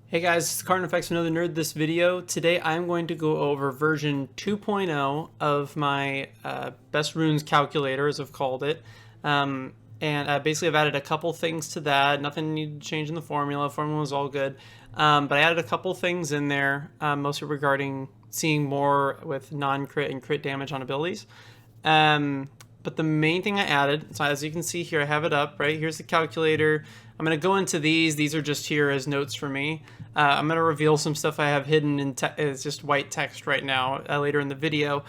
Hey guys, it's Cardin Effects, another Nerd This video. Today I'm going to go over version 2.0 of my best runes calculator, as I've called it. Basically I've added a couple things to that. Nothing needed to change in the formula. The formula was all good. But I added a couple things in there, mostly regarding seeing more with non-crit and crit damage on abilities. But the main thing I added, so as you can see here, I have it up, right? Here's the calculator. I'm going to go into these. These are just here as notes for me. I'm going to reveal some stuff I have hidden in it's just white text right now later in the video.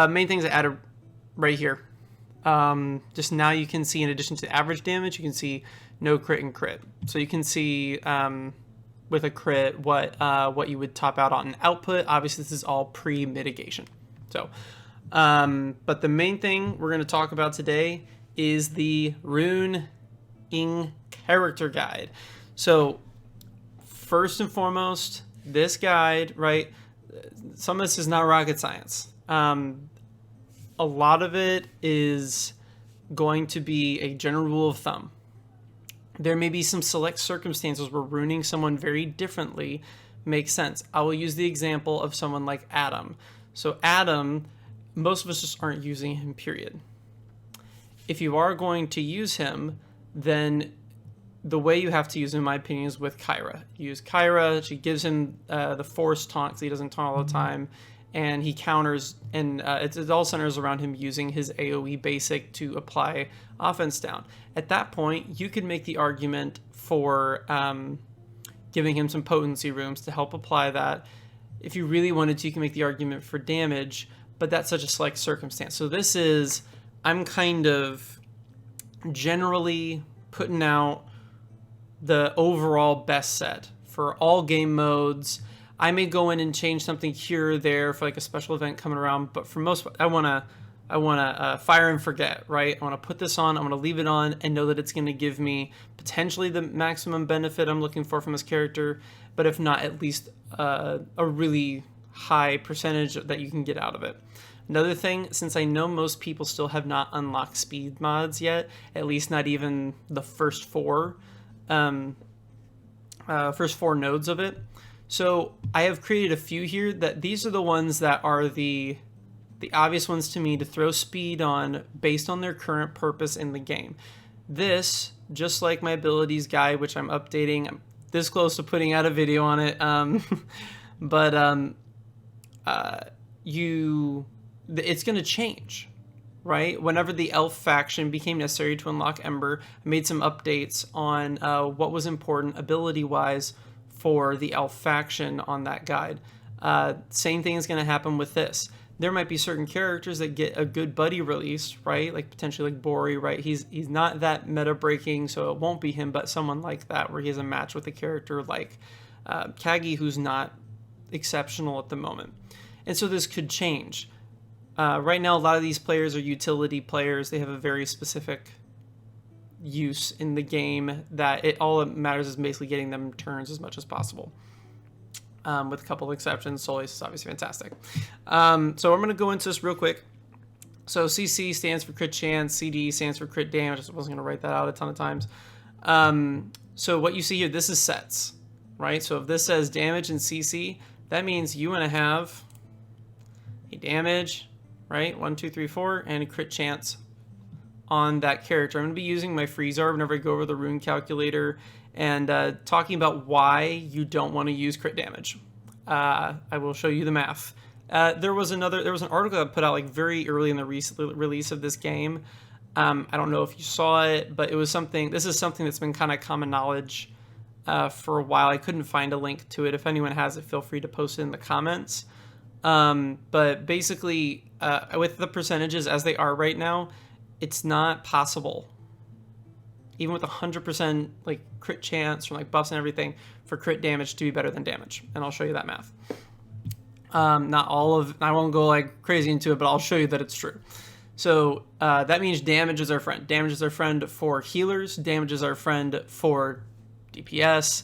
Main things I added right here. Just now you can see, in addition to average damage, you can see no crit and crit. So you can see with a crit what you would top out on an output. Obviously, this is all pre-mitigation. So, but the main thing we're going to talk about today is the Rune character guide. So first and foremost, this guide, right, some of this is not rocket science. A lot of it is going to be a general rule of thumb. There may be some select circumstances where ruining someone very differently makes sense. I will use the example of someone like Adam. So Adam, most of us just aren't using him, period. If you are going to use him, then the way you have to use him, in my opinion, is with Kyra. You use Kyra, she gives him the force taunt, so he doesn't taunt all the time, and he counters, and it all centers around him using his AoE basic to apply offense down. At that point, you could make the argument for giving him some potency runes to help apply that. If you really wanted to, you can make the argument for damage, but that's such a select circumstance. So this is, I'm kind of generally putting out the overall best set for all game modes. I may go in and change something here or there for like a special event coming around, but for most, I wanna fire and forget, right? I wanna put this on, I wanna leave it on, and know that it's gonna give me potentially the maximum benefit I'm looking for from this character, but if not, at least a really high percentage that you can get out of it. Another thing, since I know most people still have not unlocked speed mods yet, at least not even the first four nodes of it. So I have created a few here that these are the ones that are the obvious ones to me to throw speed on based on their current purpose in the game. This, just like my abilities guide, which I'm updating, I'm this close to putting out a video on it, it's going to change, right? Whenever the elf faction became necessary to unlock Ember, I made some updates on what was important ability-wise for the elf faction on that guide. Same thing is going to happen with this. There might be certain characters that get a good buddy release, right? Like potentially like Bori, right? He's not that meta breaking, so it won't be him, but someone like that where he has a match with a character like Kagi, who's not exceptional at the moment. And so this could change. Right now, a lot of these players are utility players. They have a very specific use in the game that all that matters is basically getting them turns as much as possible. With a couple of exceptions, Solis is obviously fantastic. So I'm going to go into this real quick. So CC stands for crit chance, CD stands for crit damage. I wasn't going to write that out a ton of times. So what you see here, this is sets, right? So if this says damage and CC, that means you want to have a damage, right? 1, 2, 3, 4, and a crit chance on that character. I'm going to be using my freeze art whenever I go over the rune calculator and talking about why you don't want to use crit damage. I will show you the math. There was an article I put out like very early in the release of this game. I don't know if you saw it, but it was something. This is something that's been kind of common knowledge for a while. I couldn't find a link to it. If anyone has it, feel free to post it in the comments. But basically, with the percentages as they are right now, it's not possible, even with 100% like crit chance from like buffs and everything, for crit damage to be better than damage. And I'll show you that math. Not all of, I won't go like crazy into it, but I'll show you that it's true. So that means damage is our friend. Damage is our friend for healers. Damage is our friend for DPS.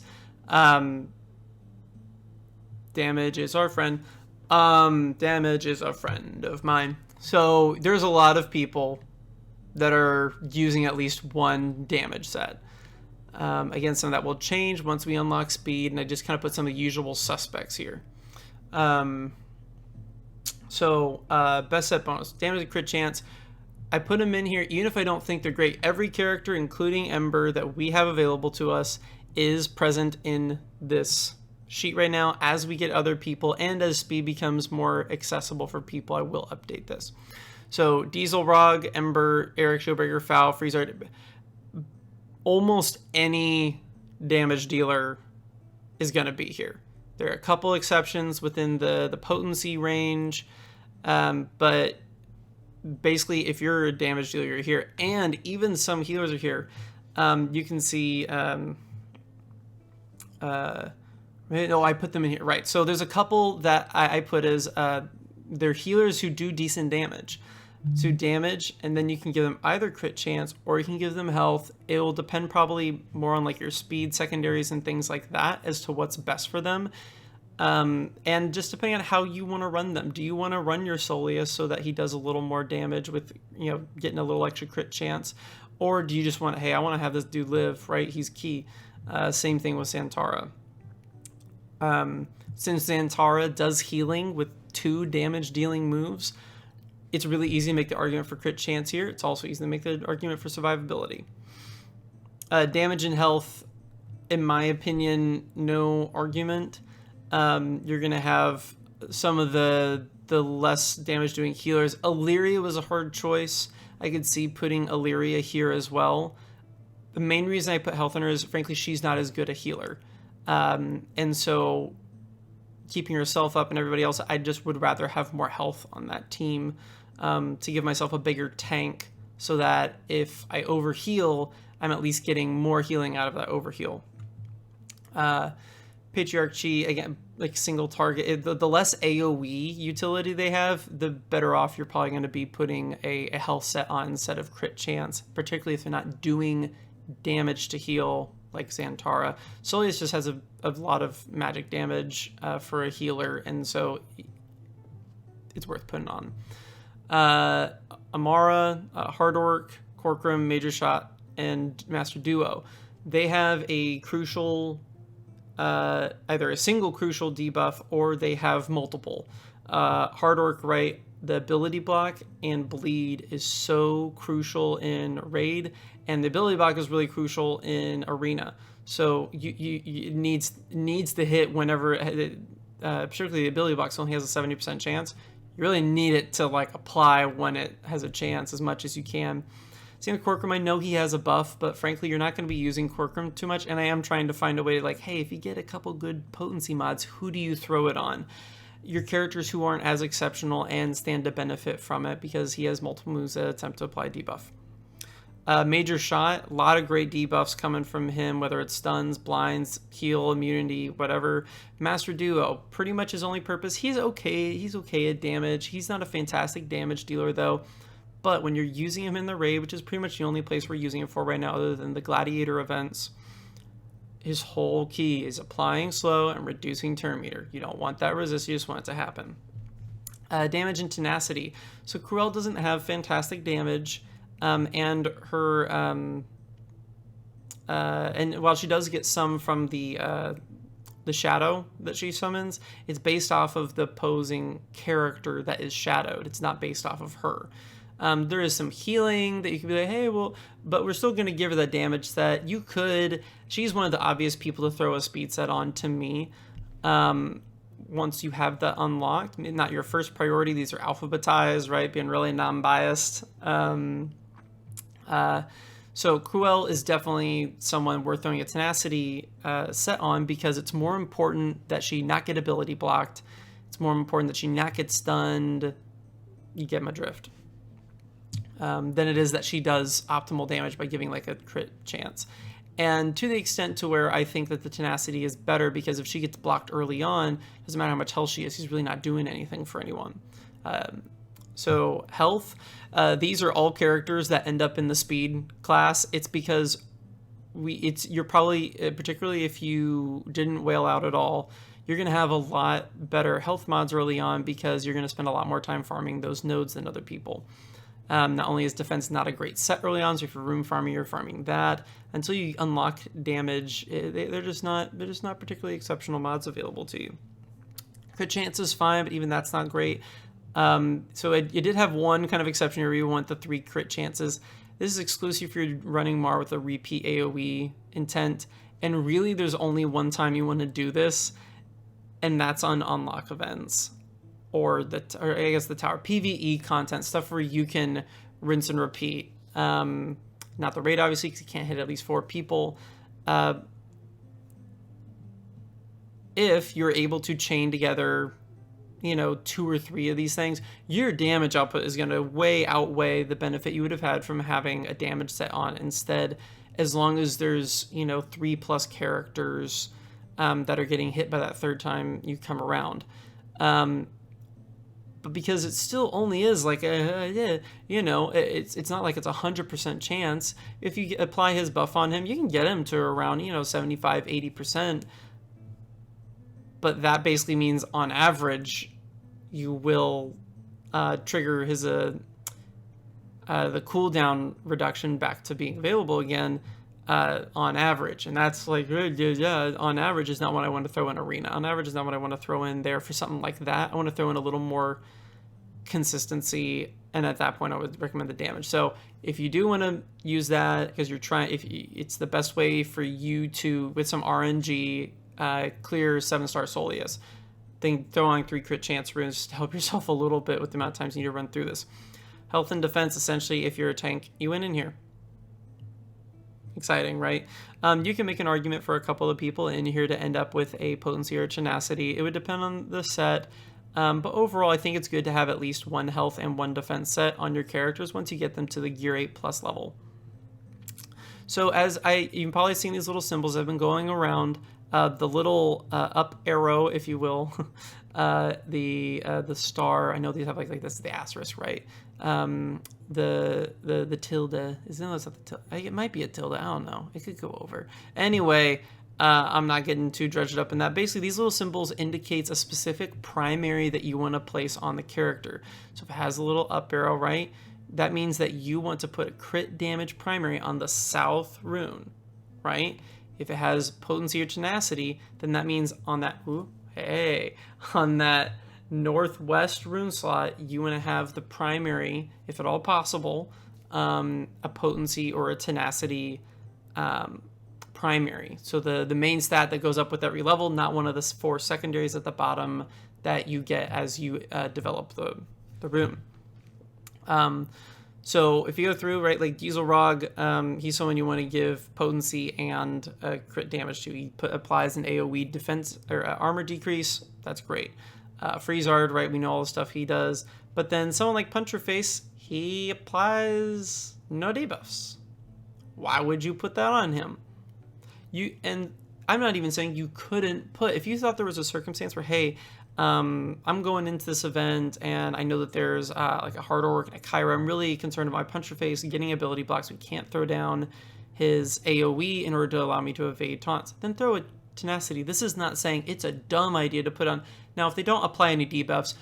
Damage is our friend. Damage is a friend of mine. So there's a lot of people that are using at least one damage set. Again, some of that will change once we unlock speed, and I just kind of put some of the usual suspects here. Best set bonus, damage and crit chance. I put them in here even if I don't think they're great. Every character, including Ember, that we have available to us is present in this sheet right now. As we get other people and as speed becomes more accessible for people, I will update this. So Diesel, Rog, Ember, Eric, Showbreaker, Foul, Freezer, almost any damage dealer is going to be here. There are a couple exceptions within the potency range, but basically if you're a damage dealer, you're here. And even some healers are here. You can see, no, I put them in here. Right, so there's a couple that I put as, they're healers who do decent damage. So damage, and then you can give them either crit chance or you can give them health. It will depend probably more on like your speed secondaries and things like that as to what's best for them. And just depending on how you want to run them. Do you want to run your Soleus so that he does a little more damage with, you know, getting a little extra crit chance? Or do you just want, hey, I want to have this dude live, right? He's key. Same thing with Xantara. Since Xantara does healing with 2 damage dealing moves, it's really easy to make the argument for crit chance here. It's also easy to make the argument for survivability. Damage and health, in my opinion, no argument. You're going to have some of the less damage doing healers. Illyria was a hard choice. I could see putting Illyria here as well. The main reason I put health on her is, frankly, she's not as good a healer. And so keeping herself up and everybody else, I just would rather have more health on that team, to give myself a bigger tank so that if I overheal, I'm at least getting more healing out of that overheal. Patriarchy, again, like single target, the less AoE utility they have, the better off you're probably going to be putting a health set on instead of crit chance, particularly if they're not doing damage to heal like Xantara. Soleus just has a lot of magic damage for a healer, and so it's worth putting on. Amara, Hard Orc, Corcoran, Major Shot, and Master Duo. They have a crucial, either a single crucial debuff or they have multiple. Hard Orc, right, the ability block and bleed is so crucial in raid, and the ability block is really crucial in arena. So it needs the hit whenever, particularly the ability block only has a 70% chance. You really need it to like apply when it has a chance as much as you can. Same with Corcoran. I know he has a buff, but frankly, you're not going to be using Corcoran too much. And I am trying to find a way to like, hey, if you get a couple good potency mods, who do you throw it on? Your characters who aren't as exceptional and stand to benefit from it because he has multiple moves that attempt to apply debuff. Major Shot, a lot of great debuffs coming from him, whether it's stuns, blinds, heal, immunity, whatever. Master Duo, pretty much his only purpose. He's okay at damage. He's not a fantastic damage dealer though. But when you're using him in the raid, which is pretty much the only place we're using him for right now other than the gladiator events, his whole key is applying slow and reducing turn meter. You don't want that resist, you just want it to happen. Damage and tenacity. So Cruel doesn't have fantastic damage, and her and while she does get some from the shadow that she summons, it's based off of the opposing character that is shadowed. It's not based off of her. There is some healing that you could be like, hey, well, but we're still going to give her that damage set. You could, she's one of the obvious people to throw a speed set on to me. Once you have that unlocked, not your first priority, these are alphabetized, right? Being really non-biased. So Cruel is definitely someone worth throwing a tenacity set on because it's more important that she not get ability blocked. It's more important that she not get stunned. You get my drift. Than it is that she does optimal damage by giving like a crit chance. And to the extent to where I think that the tenacity is better because if she gets blocked early on, doesn't matter how much health she is, she's really not doing anything for anyone. So health, these are all characters that end up in the speed class. It's because you're probably, particularly if you didn't whale out at all, you're going to have a lot better health mods early on because you're going to spend a lot more time farming those nodes than other people. Not only is defense not a great set early on, so if you're room farming, you're farming that until you unlock damage. They're just not particularly exceptional mods available to you. Crit chance is fine, but even that's not great. So it did have one kind of exception where you want the 3 crit chances. This is exclusive if you're running Mar with a repeat AoE intent, and really there's only one time you want to do this, and that's on unlock events, or I guess the tower PvE content stuff where you can rinse and repeat. Not the raid, obviously, because you can't hit at least 4 people. If you're able to chain together, 2 or 3 of these things, your damage output is going to way outweigh the benefit you would have had from having a damage set on instead, as long as there's 3+ characters that are getting hit by that 3rd time you come around. But because it still only is like it's not like it's 100% chance. If you apply his buff on him, you can get him to around 75-80%. But that basically means on average, you will trigger his the cooldown reduction back to being available again on average. And that's like, yeah, on average is not what I want to throw in Arena. On average is not what I want to throw in there for something like that. I want to throw in a little more consistency, and at that point I would recommend the damage. So if you do want to use that because you're trying, it's the best way for you to, with some RNG, clear 7-star Soleus, then throw on 3 crit chance runes to help yourself a little bit with the amount of times you need to run through this. Health and defense, essentially, if you're a tank, you win in here. Exciting, right? You can make an argument for a couple of people in here to end up with a potency or tenacity. It would depend on the set, but overall I think it's good to have at least 1 health and 1 defense set on your characters once you get them to the gear 8+ level. So you've probably seen these little symbols that have been going around. The little up arrow, if you will, the star. I know these have like this is the asterisk, right? The tilde. Isn't that the tilde? It might be a tilde. I don't know. It could go over. Anyway, I'm not getting too dredged up in that. Basically, these little symbols indicates a specific primary that you want to place on the character. So if it has a little up arrow, right, that means that you want to put a crit damage primary on the south rune, right? If it has potency or tenacity, then that means on that, on that northwest rune slot, you want to have the primary, if at all possible, a potency or a tenacity primary. So the main stat that goes up with every level, not one of the 4 secondaries at the bottom that you get as you develop the rune. So if you go through, right, like Dieselrog, he's someone you want to give potency and crit damage to. He applies an AoE defense or armor decrease. That's great. Freezard, right, we know all the stuff he does. But then someone like Puncherface, he applies no debuffs. Why would you put that on him? And I'm not even saying you couldn't put, if you thought there was a circumstance where, hey, I'm going into this event and I know that there's like a hard orc and a Kyra. I'm really concerned about my Puncherface getting ability blocks. We can't throw down his AoE in order to allow me to evade taunts. Then throw a tenacity. This is not saying it's a dumb idea to put on. Now, if they don't apply any debuffs,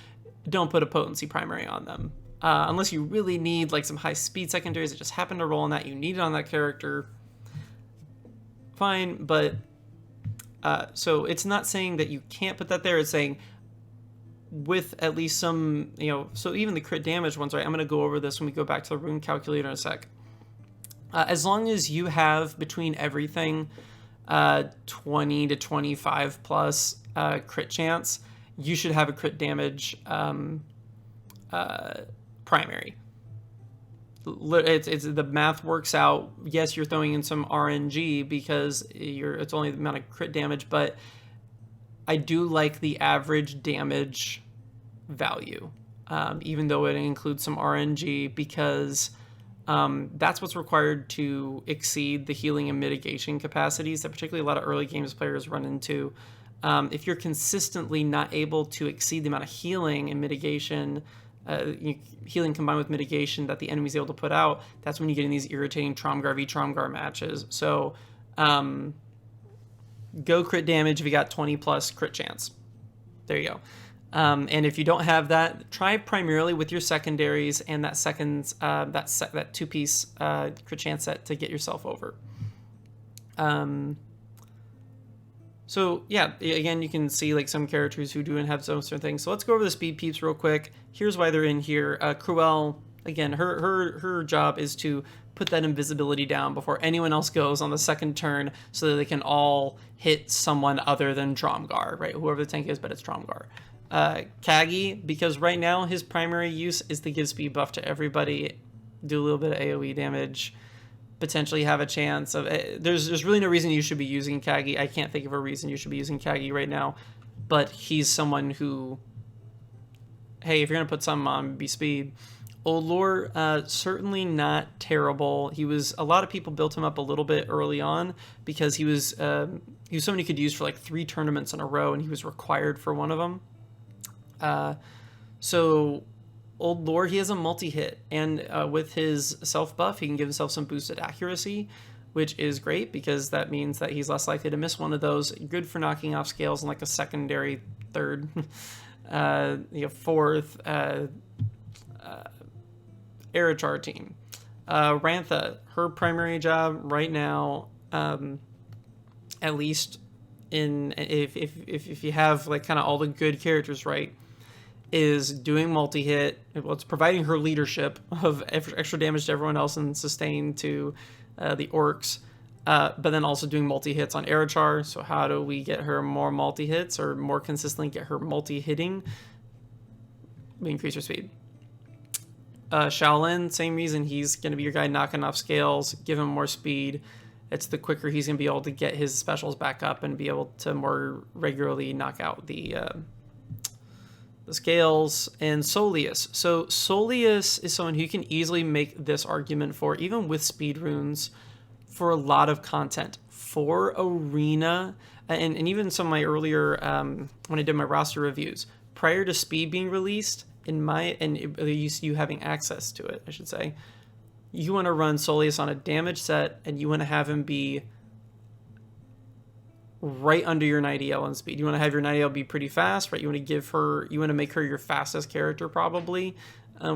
don't put a potency primary on them. Unless you really need like some high speed secondaries that just happen to roll on that, you need it on that character. Fine, but so it's not saying that you can't put that there. It's saying with at least some, so even the crit damage ones, right? I'm going to go over this when we go back to the rune calculator in a sec. As long as you have between everything 20 to 25 plus crit chance, you should have a crit damage primary. It's the math works out. Yes, you're throwing in some RNG because it's only the amount of crit damage, but I do like the average damage value, even though it includes some RNG, because that's what's required to exceed the healing and mitigation capacities that particularly a lot of early games players run into. If you're consistently not able to exceed the amount of healing and mitigation, healing combined with mitigation that the enemy's able to put out, that's when you get in these irritating Tromgar v Tromgar matches. So go crit damage if you got 20 plus crit chance. There you go. And if you don't have that, try primarily with your secondaries and that that two-piece crit chance set to get yourself over. So yeah, again, you can see like some characters who do and have some certain things. So let's go over the speed peeps real quick. Here's why they're in here. Cruel, again, her job is to put that invisibility down before anyone else goes on the second turn, so that they can all hit someone other than Dromgar, right? Whoever the tank is, but it's Dromgar. Kagi, because right now his primary use is to give speed buff to everybody, do a little bit of AoE damage, potentially have a chance of... There's really no reason you should be using Kagi. I can't think of a reason you should be using Kagi right now, but he's someone who, hey, if you're going to put something on, be speed. Old Lore, certainly not terrible. A lot of people built him up a little bit early on because he was someone you could use for like 3 tournaments in a row, and he was required for one of them. So Old Lore, he has a multi-hit, and with his self-buff, he can give himself some boosted accuracy, which is great because that means that he's less likely to miss one of those. Good for knocking off scales in like a secondary, third, fourth, Erachar team. Rantha, her primary job right now, at least if you have like kind of all the good characters right, is doing multi-hit. Well, it's providing her leadership of extra damage to everyone else and sustain to the orcs, but then also doing multi-hits on Erachar. So how do we get her more multi-hits, or more consistently get her multi-hitting? We increase her speed. Shaolin, same reason. He's going to be your guy knocking off scales, give him more speed. It's the quicker he's going to be able to get his specials back up and be able to more regularly knock out the scales. And Soleus. So Soleus is someone who you can easily make this argument for, even with speed runes, for a lot of content. For Arena, and even some of my earlier, when I did my roster reviews, prior to speed being released, you having access to it, I should say, you want to run Soleus on a damage set, and you want to have him be right under your 90L in speed. You want to have your 90L be pretty fast, right? You want to make her your fastest character probably,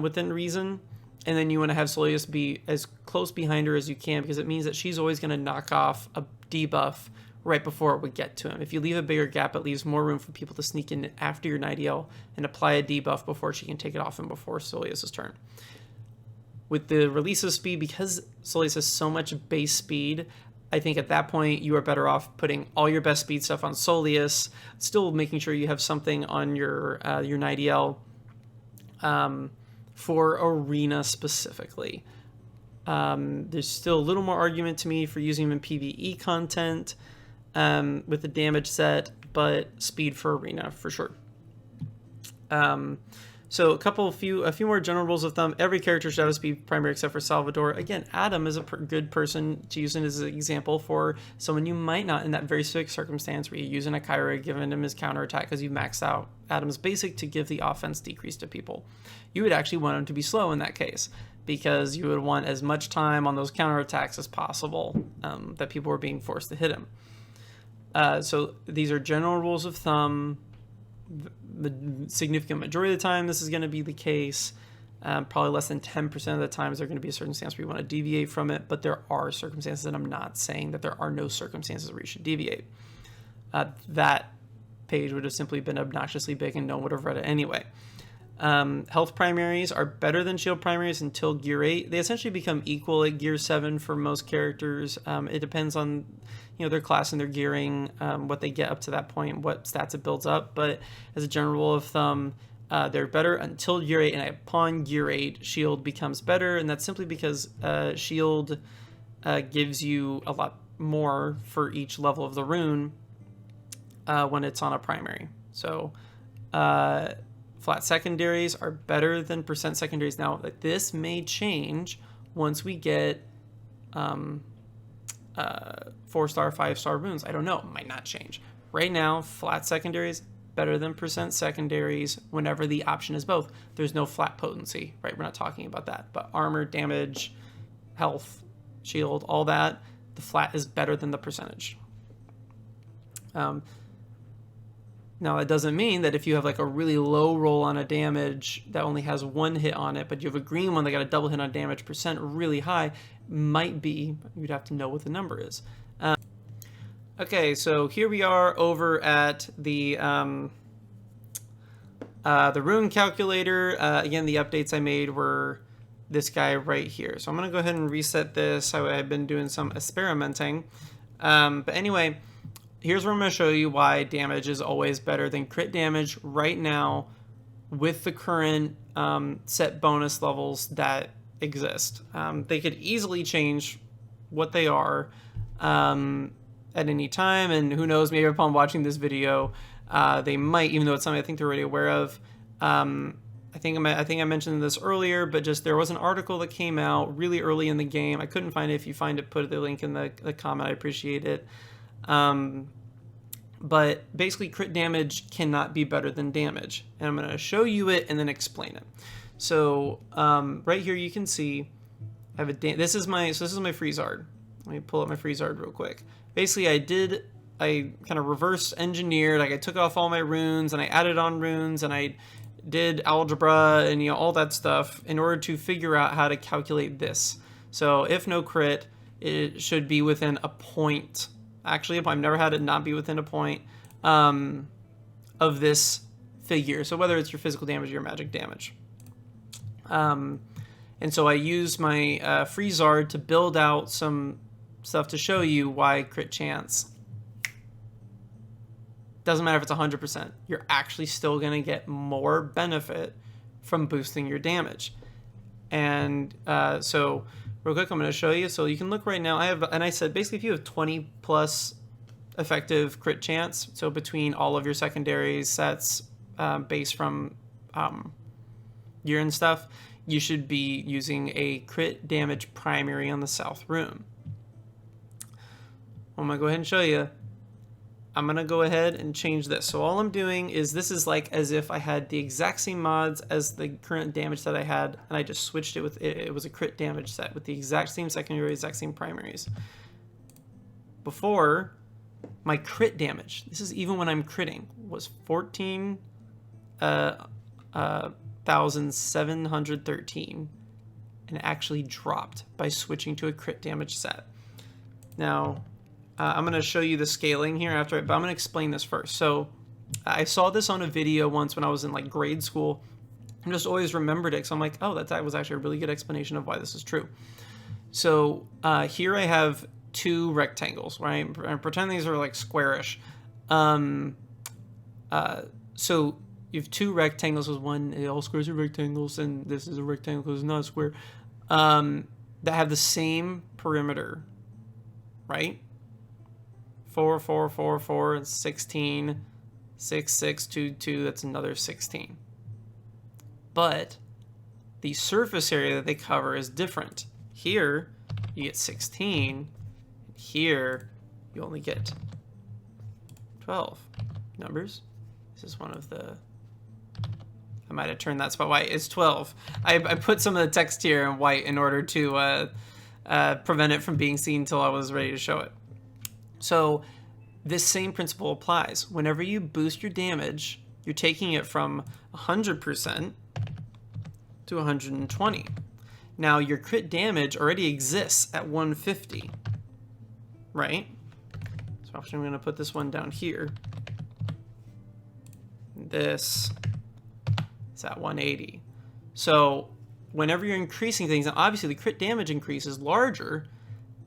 within reason. And then you want to have Soleus be as close behind her as you can, because it means that she's always going to knock off a debuff right before it would get to him. If you leave a bigger gap, it leaves more room for people to sneak in after your 90L and apply a debuff before she can take it off him before Soleus' turn. With the release of speed, because Soleus has so much base speed, I think at that point you are better off putting all your best speed stuff on Soleus, still making sure you have something on your 90L for Arena specifically. There's still a little more argument to me for using him in PvE content with the damage set, but speed for Arena for sure. So a few more general rules of thumb. Every character should have a speed primary except for Salvador. Again, Adam is a good person to use as an example for someone you might not, in that very specific circumstance where you use an Akira, giving him his counterattack because you max out Adam's basic to give the offense decrease to people. You would actually want him to be slow in that case, because you would want as much time on those counterattacks as possible, that people were being forced to hit him. So these are general rules of thumb. The significant majority of the time this is going to be the case. Probably less than 10% of the times there are going to be a circumstance where you want to deviate from it, but there are circumstances, and I'm not saying that there are no circumstances where you should deviate. That page would have simply been obnoxiously big and no one would have read it anyway. Health primaries are better than shield primaries until Gear 8. They essentially become equal at Gear 7 for most characters. It depends on their class and their gearing, what they get up to that point, what stats it builds up. But as a general rule of thumb, they're better until Gear 8, and upon Gear 8, shield becomes better, and that's simply because shield gives you a lot more for each level of the rune when it's on a primary. So flat secondaries are better than percent secondaries. Now, this may change once we get 4-star, 5-star runes. I don't know. It might not change. Right now, flat secondaries better than percent secondaries whenever the option is both. There's no flat potency, right? We're not talking about that. But armor, damage, health, shield, all that, the flat is better than the percentage. Now, it doesn't mean that if you have like a really low roll on a damage that only has 1 hit on it, but you have a green one that got a double hit on damage percent really high, might be, you'd have to know what the number is. Okay, so here we are over at the Rune calculator. Again, the updates I made were this guy right here. So I'm going to go ahead and reset this. I've been doing some experimenting. But anyway, here's where I'm going to show you why damage is always better than crit damage right now with the current set bonus levels that exist. They could easily change what they are at any time, and who knows, maybe upon watching this video, they might, even though it's something I think they're already aware of. I think I mentioned this earlier, but just there was an article that came out really early in the game. I couldn't find it. If you find it, put the link in the comment. I appreciate it. But basically, crit damage cannot be better than damage, and I'm going to show you it and then explain it. So right here, you can see I have a this is my Freezard. Let me pull up my Freezard real quick. Basically, I kind of reverse engineered, like I took off all my runes and I added on runes and I did algebra and all that stuff in order to figure out how to calculate this. So if no crit, it should be within a point. Actually, I've never had it not be within a point of this figure. So whether it's your physical damage or your magic damage. And so I used my Freezard to build out some stuff to show you why crit chance doesn't matter if it's 100%. You're actually still going to get more benefit from boosting your damage. And so real quick, I'm going to show you. So you can look right now. I said basically if you have 20 plus effective crit chance, so between all of your secondary sets based from year and stuff, you should be using a crit damage primary on the South Rune. I'm going to go ahead and show you. I'm going to go ahead and change this. So all I'm doing is this is like as if I had the exact same mods as the current damage that I had, and I just switched it with, it was a crit damage set with the exact same secondary, exact same primaries. Before, my crit damage, this is even when I'm critting, was 14,713, and it actually dropped by switching to a crit damage set. Now, I'm going to show you the scaling here after, but I'm going to explain this first. So I saw this on a video once when I was in like grade school. I just always remembered it. So I'm like, oh, that was actually a really good explanation of why this is true. So here I have 2 rectangles, right? And pretend these are like squarish. So you have 2 rectangles with one, all squares are rectangles, and this is a rectangle because it's not a square, that have the same perimeter, right? 4, 4, 4, 4, 16, 6, 6, 2, 2, that's another 16. But the surface area that they cover is different. Here, you get 16. Here, you only get 12 numbers. This is one of the... I might have turned that spot white. It's 12. I put some of the text here in white in order to prevent it from being seen until I was ready to show it. So this same principle applies. Whenever you boost your damage, you're taking it from 100% to 120. Now your crit damage already exists at 150, right? So actually I'm going to put this one down here. This is at 180. So whenever you're increasing things, now obviously the crit damage increase is larger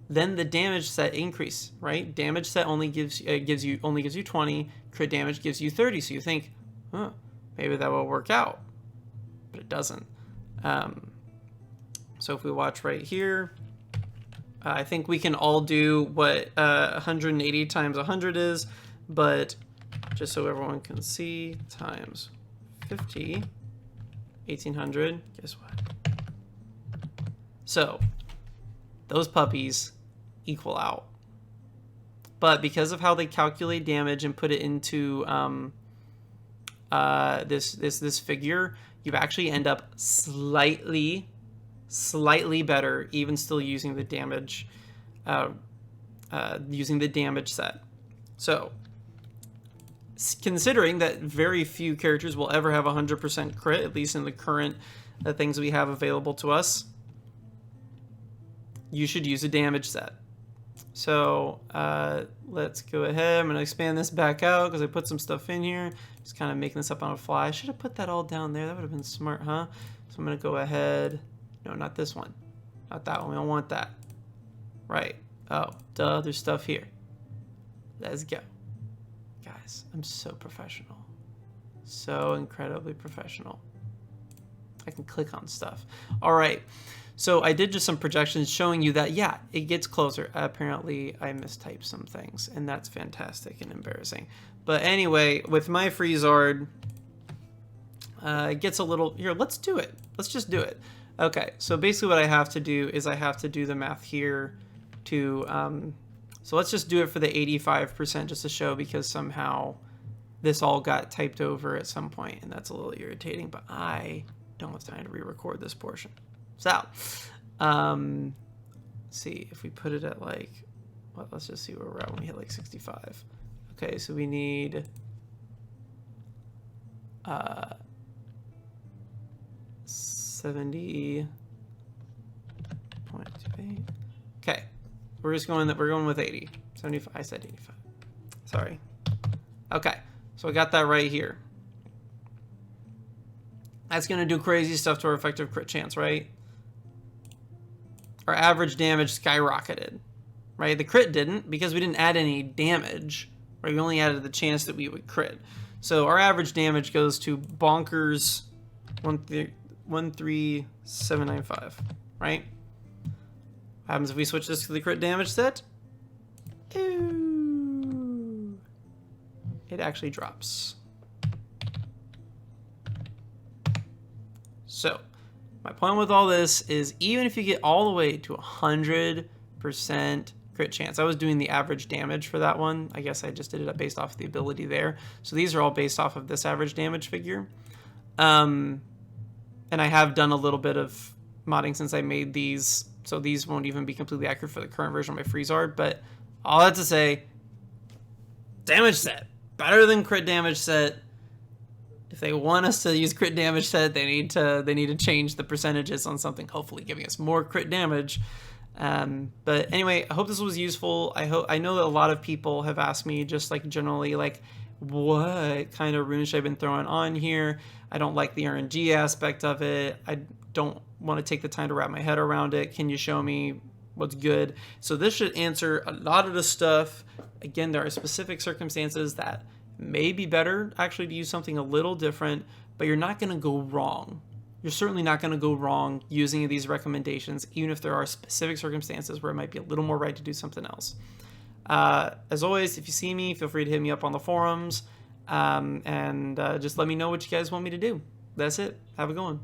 than the damage set increase, right? Damage set only gives you 20. Crit damage gives you 30. So you think, huh, maybe that will work out, but it doesn't. So if we watch right here, I think we can all do what 180 times 100 is, but just so everyone can see, times 50, 1800. Guess what? So those puppies equal out. But because of how they calculate damage and put it into this figure, you actually end up slightly better, even still using the damage set. So considering that very few characters will ever have 100% crit, at least in the current things we have available to us, you should use a damage set. So let's go ahead. I'm going to expand this back out because I put some stuff in here. Just kind of making this up on the fly. I should have put that all down there. That would have been smart, huh? So I'm going to go ahead. No, not this one. Not that one. We don't want that. Right. Oh, duh. There's stuff here. Let's go. Guys, I'm so professional. So incredibly professional. I can click on stuff. All right. So I did just some projections showing you that, yeah, it gets closer. Apparently, I mistyped some things, and that's fantastic and embarrassing. But anyway, with my Freezard, it gets a little... Here, let's do it. Let's just do it. Okay, so basically what I have to do is I have to do the math here to... so let's just do it for the 85% just to show, because somehow this all got typed over at some point, and that's a little irritating, but I don't have time to re-record this portion. So, let's see if we put it at like, well, let's just see where we're at when we hit like 65. Okay, so we need 70.28. Okay, we're going with 80. 75. I said 85. Sorry. Okay, so I got that right here. That's gonna do crazy stuff to our effective crit chance, right? Our average damage skyrocketed, right? The crit didn't, because we didn't add any damage, right? We only added the chance that we would crit. So our average damage goes to bonkers 13795, right? What happens if we switch this to the crit damage set? Ooh. It actually drops. So, my point with all this is, even if you get all the way to 100% crit chance, I was doing the average damage for that one. I guess I just did it based off of the ability there. So these are all based off of this average damage figure. And I have done a little bit of modding since I made these, so these won't even be completely accurate for the current version of my Freezard. But all that to say, damage set, better than crit damage set. If they want us to use crit damage set, they need to change the percentages on something, hopefully giving us more crit damage. But anyway, I hope this was useful. I know that a lot of people have asked me, just like generally, like, what kind of runes should I have been throwing on here? I don't like the RNG aspect of it. I don't want to take the time to wrap my head around it. Can you show me what's good? So this should answer a lot of the stuff. Again, there are specific circumstances that may be better actually to use something a little different, but you're not going to go wrong. You're certainly not going to go wrong using these recommendations, even if there are specific circumstances where it might be a little more right to do something else. As always, if you see me, feel free to hit me up on the forums, and just let me know what you guys want me to do. That's it. Have a good one.